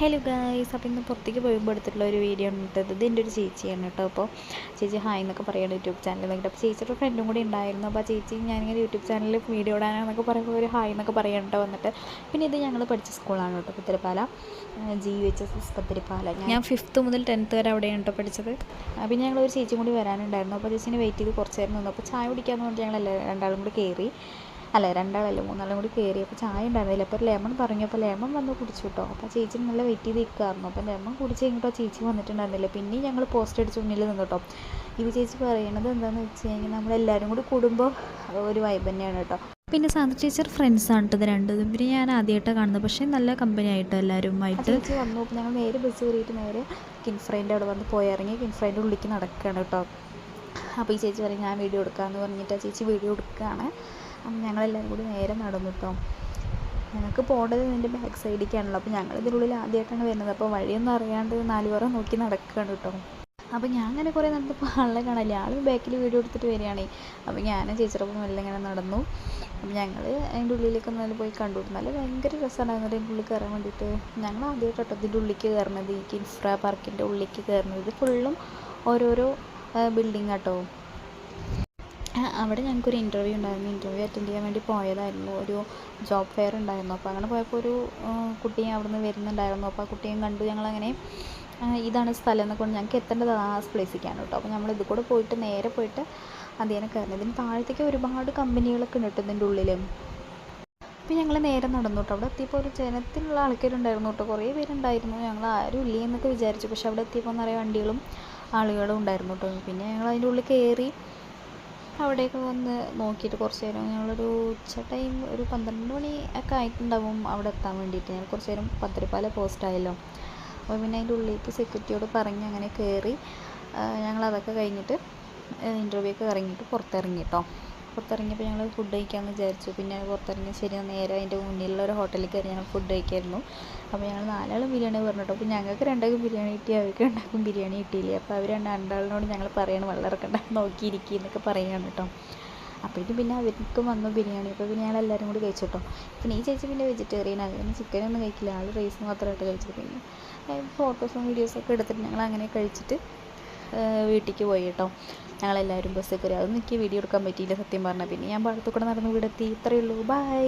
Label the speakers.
Speaker 1: Hello guys, അപ്പോൾ ഇന്ന് പുറത്തേക്ക് പോകുമ്പോൾ എടുത്തിട്ടുള്ള ഒരു വീഡിയോ ആണ് കേട്ടത്. ഇത് എൻ്റെ ഒരു ചേച്ചിയാണ് കേട്ടോ. അപ്പോൾ ചേച്ചി ഹായ് എന്നൊക്കെ പറയുന്നത് യൂട്യൂബ് ചാനലിൽ നോക്കിയിട്ട്, അപ്പോൾ ചേച്ചിയുടെ ഫ്രണ്ടും കൂടി ഉണ്ടായിരുന്നു. അപ്പോൾ ആ ചേച്ചി ഞാനിങ്ങനെ യൂട്യൂബ് ചാനലിൽ വീഡിയോ ഇടാനാണെന്നൊക്കെ പറയുമ്പോൾ ഒരു ഹായ് എന്നൊക്കെ പറയാൻ കേട്ടോ വന്നിട്ട്. പിന്നെ ഇത് ഞങ്ങൾ പഠിച്ച സ്കൂളാണ് കേട്ടോ, പുത്തരിപ്പാല GUHS പുത്തരിപ്പാല. ഞാൻ 5th മുതൽ 10th വരെ അവിടെയാണ് കേട്ടോ പഠിച്ചത്. പിന്നെ ഞങ്ങളൊരു ചേച്ചിയും കൂടി വരാനുണ്ടായിരുന്നു. അപ്പോൾ ചേച്ചീനെ വെയിറ്റ് ചെയ്ത് കുറച്ച് നേരം നിന്നു. അപ്പോൾ ചായ കുടിക്കാമെന്ന് പറഞ്ഞിട്ട് ഞങ്ങൾ രണ്ടാളും കൂടി കയറി. രണ്ടാളല്ല മൂന്നാളും കൂടി കയറി. അപ്പോൾ ചായ ഉണ്ടായിരുന്നില്ല. അപ്പോൾ ലെമൺ പറഞ്ഞു. അപ്പോൾ ലെമൺ വന്ന് കുടിച്ചു കേട്ടോ. അപ്പോൾ ചേച്ചി നല്ല വെയിറ്റ് ചെയ്ത് നിൽക്കായിരുന്നു. അപ്പോൾ ലെമൺ കുടിച്ച് കഴിഞ്ഞിട്ടോ ചേച്ചി വന്നിട്ടുണ്ടായിരുന്നില്ല. പിന്നെ ഞങ്ങൾ പോസ്റ്റ് അടിച്ച് മുന്നിൽ നിന്നു കേട്ടോ. ഇത് ചേച്ചി പറയണത് എന്താണെന്ന് വെച്ച് കഴിഞ്ഞാൽ നമ്മളെല്ലാവരും കൂടി കൂടുമ്പോൾ ഒരു വൈബ് തന്നെയാണ് കേട്ടോ. പിന്നെ സാന്ദ്ര ടീച്ചർ ഫ്രണ്ട്സാണ് കേട്ടോ ഇത് രണ്ടും. ഇവർ ഞാൻ ആദ്യമായിട്ടാണ് കാണുന്നത്, പക്ഷേ നല്ല കമ്പനി ആയിട്ട് എല്ലാവരുമായിട്ട്. ചേച്ചി വന്നു. അപ്പോൾ ഞങ്ങൾ നേരെ ബസ് കയറിയിട്ട് നേരെ കിൻഫ്രൈൻ്റെ അവിടെ വന്ന് പോയിറങ്ങി കിൻഫ്രൈൻ്റെ ഉള്ളിലേക്ക് നടക്കുകയാണ് കേട്ടോ. അപ്പോൾ ഈ ചേച്ചി പറയും ഞാൻ വീഡിയോ എടുക്കാമെന്ന് പറഞ്ഞിട്ട് ആ ചേച്ചി വീഡിയോ എടുക്കുകയാണ്. അപ്പം ഞങ്ങളെല്ലാവരും കൂടി നേരെ നടന്നു കേട്ടോ. ഞങ്ങൾക്ക് പോകേണ്ടത് ഇതിൻ്റെ ബാക്ക് സൈഡിലേക്കാണല്ലോ. അപ്പോൾ ഞങ്ങൾ ഇതിനുള്ളിൽ ആദ്യമായിട്ടാണ് വരുന്നത്. അപ്പോൾ വഴിയൊന്നും അറിയാണ്ട് 4 പേരെ നോക്കി നടക്കുകയാണ് കേട്ടോ. അപ്പോൾ ഞാൻ അങ്ങനെ കുറേ നടന്നപ്പോൾ ആളെ കാണില്ല. ആൾ ബാക്കിൽ വീഡിയോ എടുത്തിട്ട് വരികയാണേ. അപ്പോൾ ഞാനും ചേച്ചിയോടൊപ്പം എല്ലാം ഇങ്ങനെ നടന്നു. അപ്പം ഞങ്ങൾ അതിൻ്റെ ഉള്ളിലേക്ക് നല്ല പോയി കണ്ടു. നല്ല ഭയങ്കര രസമായിരുന്നു അതിൻ്റെ ഉള്ളിൽ കയറാൻ വേണ്ടിയിട്ട്. ഞങ്ങൾ ആദ്യമായിട്ട് കേട്ടോ ഇതിൻ്റെ ഉള്ളിലേക്ക് കയറുന്നത്, ഈ കിൻഫ്ര പാർക്കിൻ്റെ ഉള്ളിലേക്ക് കയറുന്നത്. ഇത് ഫുള്ളും ഓരോരോ ബിൽഡിംഗ് കേട്ടോ. അവിടെ ഞങ്ങൾക്കൊരു ഇൻ്റർവ്യൂ ഉണ്ടായിരുന്നു. ഇൻ്റർവ്യൂ അറ്റൻഡ് ചെയ്യാൻ വേണ്ടി പോയതായിരുന്നു. ഒരു ജോബ് ഫെയർ ഉണ്ടായിരുന്നു. അപ്പോൾ അങ്ങനെ പോയപ്പോൾ ഒരു കുട്ടിയെ അവിടെ നിന്ന് വരുന്നുണ്ടായിരുന്നു. അപ്പോൾ ആ കുട്ടിയും കണ്ടു. ഞങ്ങളങ്ങനെ ഇതാണ് സ്ഥലം എന്നൊക്കെ കൊണ്ട് ഞങ്ങൾക്ക് എത്തേണ്ടത് ആ പ്ലേസിലേക്കാണ് കേട്ടോ. അപ്പോൾ നമ്മൾ ഇത് കൂടെ പോയിട്ട് നേരെ പോയിട്ട് അതേനെ കയറുന്നത്. ഇതിന് താഴത്തേക്ക് ഒരുപാട് കമ്പനികളൊക്കെ ഉണ്ട് കേട്ടോ ഇതിൻ്റെ ഉള്ളിൽ. അപ്പോൾ ഞങ്ങൾ നേരെ നടന്നു കേട്ടോ. അവിടെ എത്തിയപ്പോൾ ഒരു ജനത്തിലുള്ള ആൾക്കാരുണ്ടായിരുന്നു കേട്ടോ. കുറേ പേരുണ്ടായിരുന്നു. ഞങ്ങൾ ആരും ഇല്ലേ എന്നൊക്കെ വിചാരിച്ചു. പക്ഷെ അവിടെ എത്തിയപ്പോൾ നിറയെ വണ്ടികളും ആളുകളും ഉണ്ടായിരുന്നു കേട്ടോ. പിന്നെ ഞങ്ങൾ അതിൻ്റെ ഉള്ളിൽ കയറി അവിടെയൊക്കെ വന്ന് നോക്കിയിട്ട് കുറച്ച് നേരം ഞങ്ങളൊരു ഉച്ച ടൈം ഒരു 12 മണി ഒക്കെ ആയിട്ടുണ്ടാവും അവിടെ എത്താൻ വേണ്ടിയിട്ട്. ഞങ്ങൾ കുറച്ച് നേരം പത്തരപ്പാല പോസ്റ്റായല്ലോ. അപ്പോൾ പിന്നെ അതിൻ്റെ ഉള്ളിലേക്ക് സെക്യൂരിറ്റിയോട് പറഞ്ഞ് അങ്ങനെ കയറി. ഞങ്ങളതൊക്കെ കഴിഞ്ഞിട്ട് ഇൻ്റർവ്യൂ ഒക്കെ ഇറങ്ങിയിട്ട് പുറത്തിറങ്ങി കേട്ടോ. പുറത്തിറങ്ങിയപ്പോൾ ഞങ്ങൾ ഫുഡ് കഴിക്കാമെന്ന് വിചാരിച്ചു. പിന്നെ പുറത്തിറങ്ങി ശരി നേരെ അതിൻ്റെ മുന്നിലുള്ള ഒരു ഹോട്ടലിൽ കയറി ഞങ്ങൾ ഫുഡ് കഴിക്കായിരുന്നു. അപ്പോൾ ഞങ്ങൾ 4 ആളും ബിരിയാണി പറഞ്ഞു കേട്ടോ. അപ്പോൾ ഞങ്ങൾക്ക് 2 ബിരിയാണി കിട്ടി, അവർക്ക് 2 ബിരിയാണി കിട്ടിയില്ലേ. അപ്പോൾ അവർ രണ്ടാളിനോട് ഞങ്ങൾ പറയണം വെള്ളം ഇറക്കണ്ട നോക്കിയിരിക്കുക എന്നൊക്കെ പറയുകയാണ് കേട്ടോ. അപ്പോഴേക്കും പിന്നെ അവർക്കും വന്നു ബിരിയാണി. അപ്പോൾ പിന്നെ ഞങ്ങൾ എല്ലാവരും കൂടി കഴിച്ചു കേട്ടോ. പിന്നെ ഈ ചേച്ചി പിന്നെ വെജിറ്റേറിയൻ ആണ്, പിന്നെ ചിക്കനൊന്നും കഴിക്കില്ല. ആൾ റൈസ് മാത്രമായിട്ട് കഴിച്ചത്. പിന്നെ ഫോട്ടോസും വീഡിയോസൊക്കെ എടുത്തിട്ട് ഞങ്ങൾ അങ്ങനെ കഴിച്ചിട്ട് വീട്ടിലേക്ക് പോയി കേട്ടോ. ഞങ്ങളെല്ലാവരും ബസ്സിൽ കയറി. അതൊന്നും എനിക്ക് വീഡിയോ എടുക്കാൻ പറ്റിയില്ല സത്യം പറഞ്ഞാൽ. പിന്നെ ഞാൻ പാടത്തു കൂടെ നടന്ന് വീടെത്തി. ഇത്രയേ ഉള്ളൂ. ബൈ.